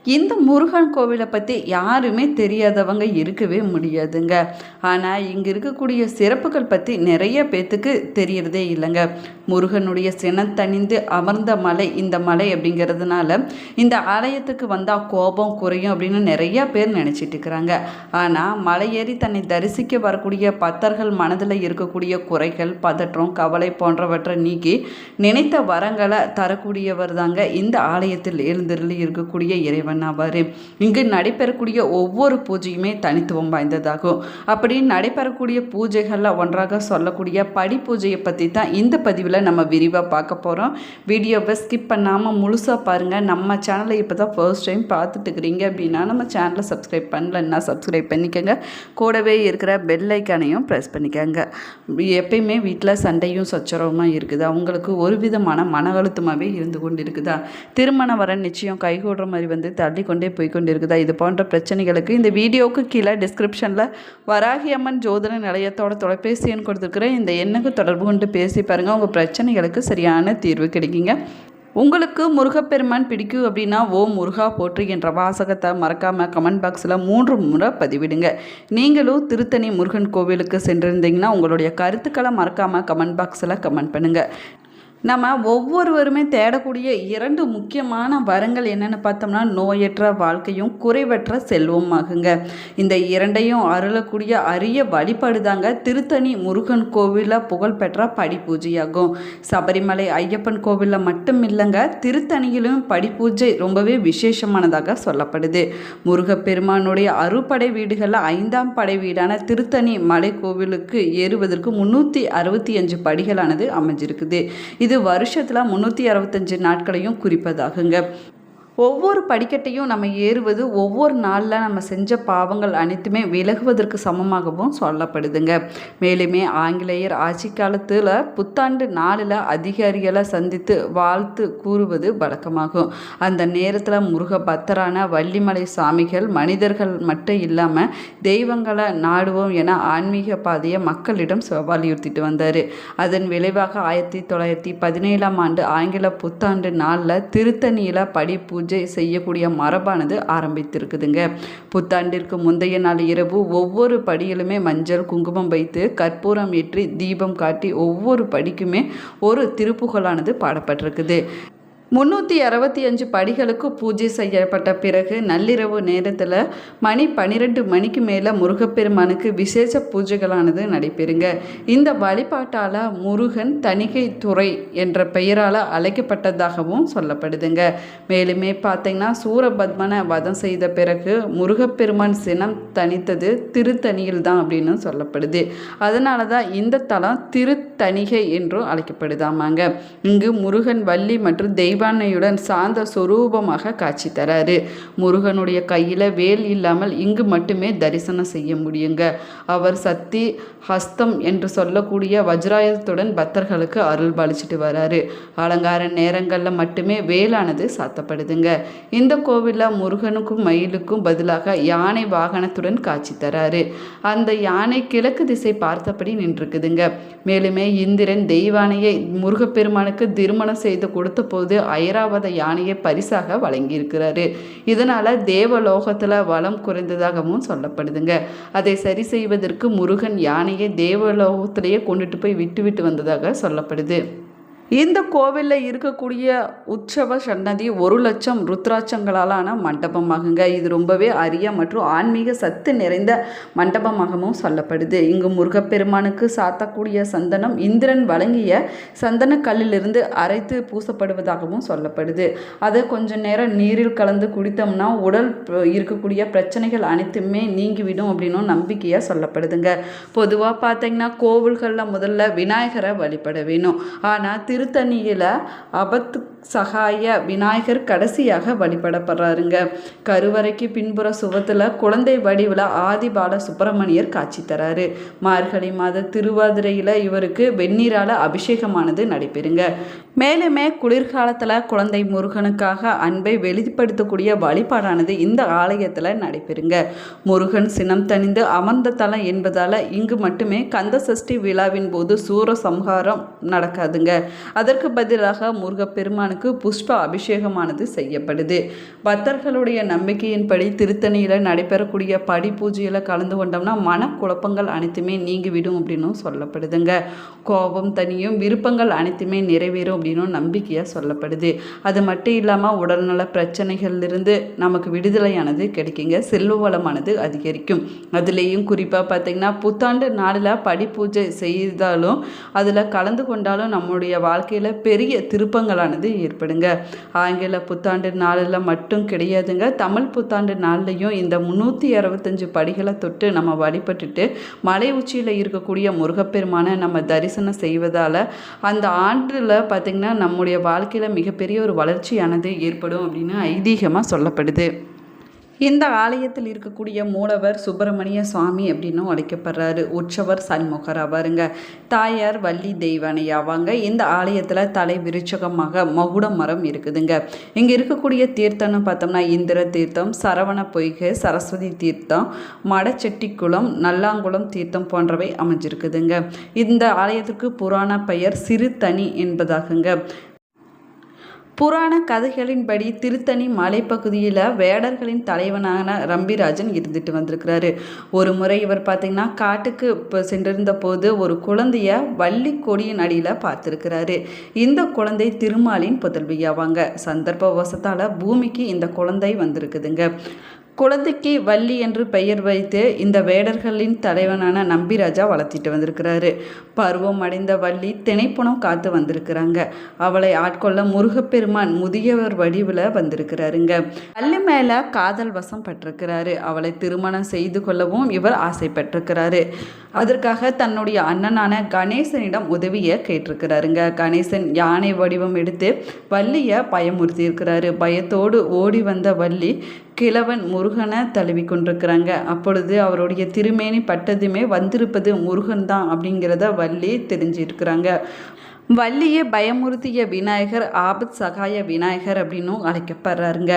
இந்த முருகன் கோவிலை பற்றி யாருமே தெரியாதவங்க இருக்கவே முடியாதுங்க. ஆனால் இங்கே இருக்கக்கூடிய சிறப்புகள் பற்றி நிறைய பேத்துக்கு தெரியறதே இல்லைங்க. முருகனுடைய சினத்தணிந்து அமர்ந்த மலை இந்த மலை அப்படிங்கிறதுனால இந்த ஆலயத்துக்கு வந்தால் கோபம் குறையும் அப்படின்னு நிறையா பேர் நினச்சிட்டு இருக்கிறாங்க. ஆனால் மலையேறி தன்னை தரிசிக்க வரக்கூடிய பக்தர்கள் மனதில் இருக்கக்கூடிய குறைகள், பதற்றம், கவலை போன்றவற்றை நீக்கி நினைத்த வரங்களை தரக்கூடியவர் தாங்க இந்த ஆலயத்தில் எழுந்தருளி இருக்கக்கூடிய இறைவன் ஆவார். இங்கு நடைபெறக்கூடிய ஒவ்வொரு பூஜையுமே தனித்துவம் வாய்ந்ததாகும். அப்படி நடைபெறக்கூடிய பூஜைகளில் ஒன்றாக சொல்லக்கூடிய படி பூஜையை பற்றி தான் இந்த பதிவில் நம்ம விரிவாக பார்க்க போகிறோம். வீடியோவை ஸ்கிப் பண்ணாமல் முழுசாக பாருங்கள். நம்ம சேனலை இப்போ தான் ஃபர்ஸ்ட் டைம் பார்த்துட்டு இருக்கிறீங்க அப்படின்னா நம்ம சேனலை சப்ஸ்கிரைப் பண்ணலன்னா சப்ஸ்கிரைப் பண்ணிக்கோங்க. கூடவே இருக்கிற பெல் ஐக்கானையும் ப்ரெஸ் பண்ணிக்கோங்க. எப்பயுமே வீட்டில் சண்டையும் சச்சரவுமாக இருக்குது, அவங்களுக்கு ஒரு விதமான மன அழுத்தமாகவே இருந்து கொண்டு இருக்குதா, திருமண வர நிச்சயம் கைகூடுற மாதிரி வந்து தள்ளி கொண்டே போய்கொண்டு இருக்குதா, இது போன்ற பிரச்சனைகளுக்கு இந்த வீடியோவுக்கு கீழே டிஸ்கிரிப்ஷனில் வராகி அம்மன் ஜோதிட நிலையத்தோட தொலைபேசி எண் கொடுத்துருக்குறேன். இந்த எண்ணுக்கு தொடர்பு கொண்டு பேசி பாருங்கள். உங்கள் பிரச்சனைகளுக்கு சரியான தீர்வு கிடைக்குங்க. உங்களுக்கு முருகப்பெருமான் பிடிக்கும் அப்படின்னா ஓம் முருகா போற்றி என்ற வாசகத்தை மறக்காமல் கமெண்ட் பாக்ஸில் 3 முறை பதிவிடுங்க. நீங்களும் திருத்தணி முருகன் கோவிலுக்கு சென்றிருந்தீங்கன்னா உங்களுடைய கருத்துக்களை மறக்காமல் கமெண்ட் பாக்ஸில் கமெண்ட் பண்ணுங்கள். நம்ம ஒவ்வொருவருமே தேடக்கூடிய 2 முக்கியமான வரங்கள் என்னென்னு பார்த்தோம்னா நோயற்ற வாழ்க்கையும் குறைவற்ற செல்வம் ஆகுங்க. இந்த 2ஐயும் அருளக்கூடிய அரிய வழிபாடு தாங்க திருத்தணி முருகன் கோவிலில் புகழ்பெற்ற படி பூஜையாகும். சபரிமலை ஐயப்பன் கோவிலில் மட்டும் இல்லைங்க, திருத்தணியிலும் படி பூஜை ரொம்பவே விசேஷமானதாக சொல்லப்படுது. முருகப்பெருமானுடைய அறுபடை வீடுகளில் 5ஆம் படை வீடான திருத்தணி மலை கோவிலுக்கு ஏறுவதற்கு 365 படிகளானது அமைஞ்சிருக்குது. இது வருஷத்தில் 365 நாட்களையும் குறிப்பதாகுங்க. ஒவ்வொரு படிக்கட்டையும் நம்ம ஏறுவது ஒவ்வொரு நாளில் நம்ம செஞ்ச பாவங்கள் அனைத்துமே விலகுவதற்கு சமமாகவும் சொல்லப்படுதுங்க. மேலுமே ஆங்கிலேயர் ஆட்சி காலத்தில் புத்தாண்டு நாளில் அதிகாரிகளை சந்தித்து வாழ்த்து கூறுவது வழக்கமாகும். அந்த நேரத்தில் முருக பக்தரான வள்ளிமலை சாமிகள் மனிதர்கள் மட்டும் இல்லாமல் தெய்வங்களை நாடுவோம் என ஆன்மீக பாதையை மக்களிடம் வலியுறுத்திட்டு வந்தார். அதன் விளைவாக 1917ஆம் ஆண்டு ஆங்கில புத்தாண்டு நாளில் திருத்தணியில் படி பூஜை செய்யக்கூடிய மரபானது ஆரம்பித்திருக்குதுங்க. புத்தாண்டிற்கு முந்தைய நாள் இரவு ஒவ்வொரு படியிலுமே மஞ்சள் குங்குமம் வைத்து கற்பூரம் ஏற்றி தீபம் காட்டி ஒவ்வொரு படிக்குமே ஒரு திருப்புகழானது பாடப்பட்டிருக்குது. 365 படிகளுக்கு பூஜை செய்யப்பட்ட பிறகு நள்ளிரவு நேரத்தில் மணி 12 மணிக்கு மேலே முருகப்பெருமானுக்கு விசேஷ பூஜைகளானது நடைபெறுங்க. இந்த வழிபாட்டால் முருகன் தணிகை துறை என்ற பெயரால் அழைக்கப்பட்டதாகவும் சொல்லப்படுதுங்க. மேலுமே பார்த்தீங்கன்னா சூரபத்மனை வதம் செய்த பிறகு முருகப்பெருமான் சினம் தணித்தது திருத்தணியில் தான் அப்படின்னு சொல்லப்படுது. அதனால தான் இந்த தலம் திருத்தணிகை என்றும் அழைக்கப்படுதாமாங்க. இங்கு முருகன் வள்ளி மற்றும் தெய்வானையுடன் சாந்த சொரூபமாக காட்சி தராரு. முருகனுடைய கையில் வேல் இல்லாமல் இங்கு மட்டுமே தரிசனம் செய்ய முடியுங்க. அவர் சக்தி ஹஸ்தம் என்று சொல்லக்கூடிய வஜ்ராயுதத்துடன் பக்தர்களுக்கு அருள் பாலிச்சிட்டு வராரு. அலங்கார நேரங்களில் மட்டுமே வேலானது சாத்தப்படுதுங்க. இந்த கோவிலில் முருகனுக்கும் மயிலுக்கும் பதிலாக யானை வாகனத்துடன் காட்சி தராரு. அந்த யானை கிழக்கு திசை பார்த்தபடி நின்றுக்குதுங்க. மேலுமே இந்திரன் தெய்வானையை முருகப்பெருமானுக்கு திருமணம் செய்து கொடுத்த போது ஐராவத யானையை பரிசாக வழங்கியிருக்கிறாரு. இதனால தேவலோகத்தில் வளம் குறைந்ததாகவும் சொல்லப்படுதுங்க. அதை சரி செய்வதற்கு முருகன் யானையை தேவலோகத்திலேயே கொண்டுட்டு போய் விட்டு வந்ததாக சொல்லப்படுது. இந்த கோவிலில் இருக்கக்கூடிய உற்சவ சன்னதி 1,00,000 ருத்ராட்சங்களாலான மண்டபமாகுங்க. இது ரொம்பவே அரிய மற்றும் ஆன்மீக சத்து நிறைந்த மண்டபமாகவும் சொல்லப்படுது. இங்கு முருகப்பெருமானுக்கு சாத்தக்கூடிய சந்தனம் இந்திரன் வழங்கிய சந்தன கல்லிலிருந்து அரைத்து பூசப்படுவதாகவும் சொல்லப்படுது. அதை கொஞ்சம் நேரம் நீரில் கலந்து குடித்தோம்னா உடல் இருக்கக்கூடிய பிரச்சனைகள் அனைத்துமே நீங்கிவிடும் அப்படின்னும் நம்பிக்கையாக சொல்லப்படுதுங்க. பொதுவாக பார்த்தீங்கன்னா கோவில்களில் முதல்ல விநாயகரை வழிபட வேணும். ஆனால் திருத்தணியில் அபத்து சகாய விநாயகர் கடைசியாக வழிபடப்படுறாருங்க. கருவறைக்கு பின்புற சுவத்தில் குழந்தை வடிவில் ஆதிபால சுப்பிரமணியர் காட்சி தராரு. மார்கழி மாத திருவாதிரையில் இவருக்கு வெந்நீரால் அபிஷேகமானது நடைபெறுங்க. மேலுமே குளிர்காலத்தில் குழந்தை முருகனுக்காக அன்பை வெளிப்படுத்தக்கூடிய வழிபாடானது இந்த ஆலயத்தில் நடைபெறுங்க. முருகன் சினம் தணிந்து அமர்ந்த தலம் என்பதால் இங்கு மட்டுமே கந்த சஷ்டி விழாவின் போது சூர சம்ஹாரம் நடக்காதுங்க. அதற்கு பதிலாக முருகப்பெருமானுக்கு புஷ்ப அபிஷேகமானது செய்யப்படுது. பக்தர்களுடைய நம்பிக்கையின்படி திருத்தணியில் நடைபெறக்கூடிய படி பூஜையில் கலந்து கொண்டோம்னா மனக்குழப்பங்கள் அனைத்துமே நீங்கிவிடும் அப்படின்னும் சொல்லப்படுதுங்க. கோபம் தனியும், விருப்பங்கள் அனைத்துமே நிறைவேறும் அப்படின்னு நம்பிக்கையாக சொல்லப்படுது. அது மட்டும் இல்லாமல் உடல்நல பிரச்சனைகள்லிருந்து நமக்கு விடுதலையானது கிடைக்குங்க. செல்வ வளமானது அதிகரிக்கும். அதுலேயும் குறிப்பாக பார்த்திங்கன்னா புத்தாண்டு நாளில் படி பூஜை செய்தாலும் அதில் கலந்து கொண்டாலும் நம்முடைய வாழ்க்கையில் பெரிய திருப்பங்களானது ஏற்படுங்க. ஆங்கில புத்தாண்டு நாளில் மட்டும் கிடையாதுங்க, தமிழ் புத்தாண்டு நாள்லையும் இந்த 365 படிகளை தொட்டு நம்ம வழிபட்டுட்டு மலை உச்சியில் இருக்கக்கூடிய முருகப்பெருமான நம்ம தரிசனம் செய்வதால் அந்த ஆண்டில் பார்த்திங்கன்னா நம்முடைய வாழ்க்கையில் மிகப்பெரிய ஒரு வளர்ச்சியானது ஏற்படும் அப்படின்னு ஐதீகமாக சொல்லப்படுது. இந்த ஆலயத்தில் இருக்கக்கூடிய மூலவர் சுப்பிரமணிய சுவாமி அப்படின்னும் அழைக்கப்படுறாரு. உற்சவர் சண்முகர் ஆவாருங்க. தாயார் வள்ளி தெய்வானை ஆவாங்க. இந்த ஆலயத்தில் தலை விருட்சகமாக மகுட மரம் இருக்குதுங்க. இங்கே இருக்கக்கூடிய தீர்த்தம்னு பார்த்தோம்னா இந்திர தீர்த்தம், சரவண பொய்கை, சரஸ்வதி தீர்த்தம், மடச்செட்டிக்குளம், நல்லாங்குளம் தீர்த்தம் போன்றவை அமைஞ்சிருக்குதுங்க. இந்த ஆலயத்திற்கு புராண பெயர் சிறுதணி என்பதாகுங்க. புராண கதைகளின்படி திருத்தணி மலைப்பகுதியில் வேடர்களின் தலைவனான ரம்பிராஜன் இருந்துட்டு வந்திருக்கிறாரு. ஒரு முறை இவர் பார்த்திங்கன்னா காட்டுக்கு சென்றிருந்த போது ஒரு குழந்தைய வள்ளி கொடியின் அடியில் பார்த்துருக்கிறாரு. இந்த குழந்தை திருமாலின் புதல்வியாவாங்க. சந்தர்ப்பவசத்தால் பூமிக்கு இந்த குழந்தை வந்திருக்குதுங்க. குழந்தைக்கு வள்ளி என்று பெயர் வைத்து இந்த வேடர்களின் தலைவனான நம்பிராஜா வளர்த்திட்டு வந்திருக்கிறாரு. பருவம் அடைந்த வள்ளி திணைப்புணம் காத்து வந்திருக்கிறாங்க. அவளை ஆட்கொள்ள முருகப்பெருமான் முதியவர் வடிவில் வந்திருக்கிறாருங்க. வள்ளி மேலே காதல் வசம் பட்டிருக்கிறாரு. அவளை திருமணம் செய்து கொள்ளவும் இவர் ஆசைப்பட்டிருக்கிறாரு. அதற்காக தன்னுடைய அண்ணனான கணேசனிடம் உதவியை கேட்டிருக்கிறாருங்க. கணேசன் யானை வடிவம் எடுத்து வள்ளியை பயமுறுத்தி இருக்கிறாரு. பயத்தோடு ஓடி வந்த வள்ளி கிழவன் முருகனை தழுவி கொண்டிருக்கிறாங்க. அப்பொழுது அவருடைய திருமேனி பட்டதுமே வந்திருப்பது முருகன் தான் அப்படிங்கிறத வள்ளி தெரிஞ்சிருக்கிறாங்க. வள்ளியை பயமுறுத்திய விநாயகர் ஆபத் சகாய விநாயகர் அப்படின்னும் அழைக்கப்படுறாருங்க.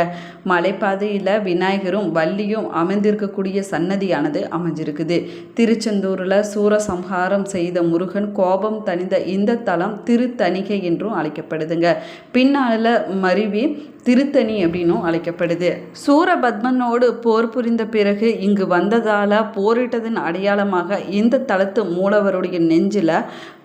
மலைப்பாதையில் விநாயகரும் வள்ளியும் அமைந்திருக்கக்கூடிய சன்னதியானது அமைஞ்சிருக்குது. திருச்செந்தூரில் சூரசம்ஹாரம் செய்த முருகன் கோபம் தணிந்த இந்த தலம் திருத்தணிகை என்றும் அழைக்கப்படுதுங்க. பின்னால மருவி திருத்தணி அப்படின்னும் அழைக்கப்படுது. சூரபத்மனோடு போர் புரிந்த பிறகு இங்கு வந்ததால் போரிட்டதன் அடையாளமாக இந்த தலத்து மூலவருடைய நெஞ்சில்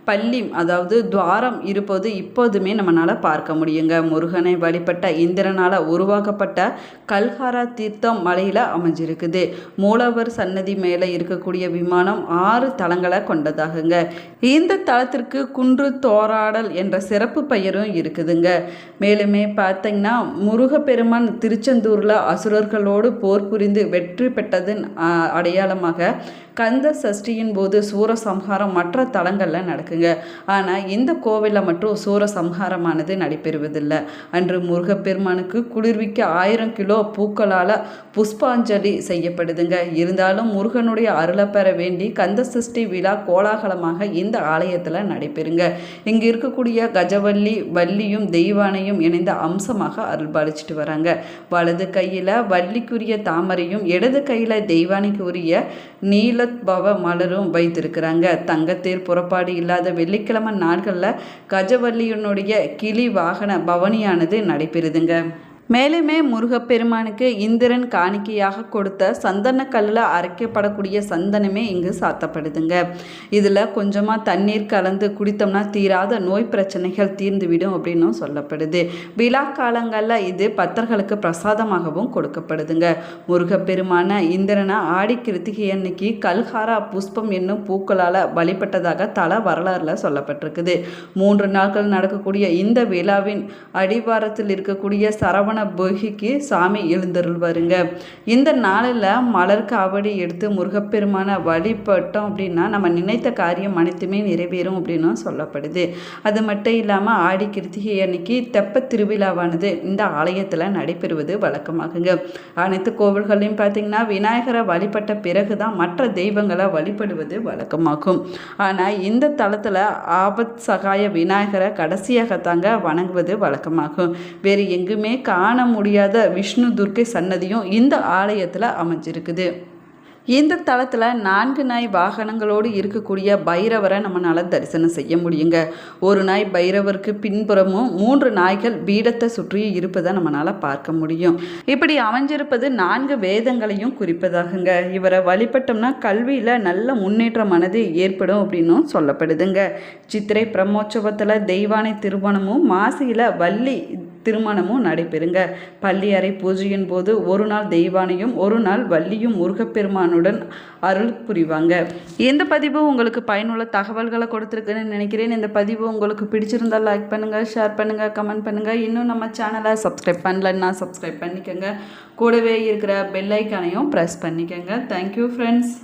பள்ளி அதாவது துவாரம் இருப்பது இப்போதுமே நம்மளால் பார்க்க முடியுங்க. முருகனை வழிபட்ட இந்திரனால் உருவாக்கப்பட்ட கல்ஹாரா தீர்த்தம் மலையில் அமைஞ்சிருக்குது. மூலவர் சன்னதி மேலே இருக்கக்கூடிய விமானம் 6 தலங்களை கொண்டதாகுங்க. இந்த தலத்திற்கு குன்று தோராடல் என்ற சிறப்பு பெயரும் இருக்குதுங்க. மேலுமே பார்த்தீங்கன்னா முருகப்பெருமான் திருச்செந்தூரில் அசுரர்களோடு போர் புரிந்து வெற்றி பெற்றதன் அடையாளமாக கந்த சஷ்டியின் போது சூரசம்ஹாரம் மற்ற தலங்களில் நடக்குங்க. ஆனால் இந்த கோவிலில் மட்டும் சூரசம்ஹாரமானது நடைபெறுவதில்லை. அன்று முருகப்பெருமானுக்கு குளிர்விக்க 1000 கிலோ பூக்களால் புஷ்பாஞ்சலி செய்யப்படுதுங்க. இருந்தாலும் முருகனுடைய அருளை பெற வேண்டி கந்த சஷ்டி விழா கோலாகலமாக இந்த ஆலயத்தில் நடைபெறுங்க. இங்கே இருக்கக்கூடிய கஜவள்ளி வள்ளியும் தெய்வானையும் இணைந்த அம்சமாக அருள்பாலிச்சிட்டு வராங்க. வலது கையில் வள்ளிக்குரிய தாமரையும் இடது கையில் தெய்வானைக்கு உரிய நீல பவ மலரும் வைத்திருக்கிறாங்க. தங்கத்தேர் புறப்பாடு இல்லாத வெள்ளிக்கிழமை நாட்களில் கஜவள்ளியினுடைய கிளி வாகன பவனியானது நடைபெறுதுங்க. மேலுமே முருகப்பெருமானுக்கு இந்திரன் காணிக்கையாக கொடுத்த சந்தன கல்லில் அரைக்கப்படக்கூடிய சந்தனமே இங்கு சாத்தப்படுதுங்க. இதில் கொஞ்சமாக தண்ணீர் கலந்து குடித்தோம்னா தீராத நோய் பிரச்சனைகள் தீர்ந்துவிடும் அப்படின்னும் சொல்லப்படுது. விழா காலங்களில் இது பக்தர்களுக்கு பிரசாதமாகவும் கொடுக்கப்படுதுங்க. முருகப்பெருமான இந்திரனை ஆடி கிருத்திகை அன்னைக்கு கல்ஹாரா புஷ்பம் என்னும் பூக்களால் வழிபட்டதாக தல வரலாறுல சொல்லப்பட்டிருக்குது. 3 நாட்கள் நடக்கக்கூடிய இந்த விழாவின் அடிவாரத்தில் இருக்கக்கூடிய சரவண சரவண பொய்கைக்கு சாமி எழுந்தருள்வாருங்க. இந்த நாளில் மலர் காவடி எடுத்து முருகப்பெருமானை வழிபட்டோம் அப்படின்னா நம்ம நினைத்த காரியம் அனைத்துமே நிறைவேறும் அப்படின்னும் சொல்லப்படுது. அது மட்டும் இல்லாமல் ஆடி கிருத்திகை அன்னைக்கு தெப்ப திருவிழாவானது இந்த ஆலயத்தில் நடைபெறுவது வழக்கமாகுங்க. அனைத்து கோவில்களையும் பார்த்திங்கன்னா விநாயகரை வழிபட்ட பிறகு தான் மற்ற தெய்வங்களை வழிபடுவது வழக்கமாகும். ஆனால் இந்த தலத்தில் ஆபத் சகாய விநாயகரை கடைசியாகத்தாங்க வணங்குவது வழக்கமாகும். வேறு எங்குமே காண முடியாத விஷ்ணு துர்க்கை சன்னதியும் இந்த ஆலயத்தில் அமைஞ்சிருக்குது. இந்த தளத்தில் 4 நாய் வாகனங்களோடு இருக்கக்கூடிய பைரவரை நம்மளால் தரிசனம் செய்ய முடியுங்க. ஒரு நாய் பைரவருக்கு பின்புறமும் 3 நாய்கள் பீடத்தை சுற்றி இருப்பதை நம்மளால் பார்க்க முடியும். இப்படி அமைஞ்சிருப்பது 4 வேதங்களையும் குறிப்பதாகுங்க. இவரை வழிபட்டோம்னா கல்வியில் நல்ல முன்னேற்றமானது ஏற்படும் அப்படின்னும் சொல்லப்படுதுங்க. சித்திரை பிரம்மோற்சவத்தில் தெய்வானை திருமணமும் மாசியில் வள்ளி திருமணமும் நடைபெறுங்க. பள்ளி அறை பூஜையின் போது ஒரு நாள் தெய்வானையும் ஒரு நாள் வள்ளியும் முருகப்பெருமானுடன் அருள் புரிவாங்க. இந்த பதிவு உங்களுக்கு பயனுள்ள தகவல்களை கொடுத்துருக்குன்னு நினைக்கிறேன். இந்த பதிவு உங்களுக்கு பிடிச்சிருந்தால் லைக் பண்ணுங்கள், ஷேர் பண்ணுங்கள், கமெண்ட் பண்ணுங்கள். இன்னும் நம்ம சேனலை சப்ஸ்கிரைப் பண்ணலன்னா சப்ஸ்கிரைப் பண்ணிக்கோங்க. கூடவே இருக்கிற பெல் ஐக்கானையும் ப்ரெஸ் பண்ணிக்கோங்க. Thank you friends.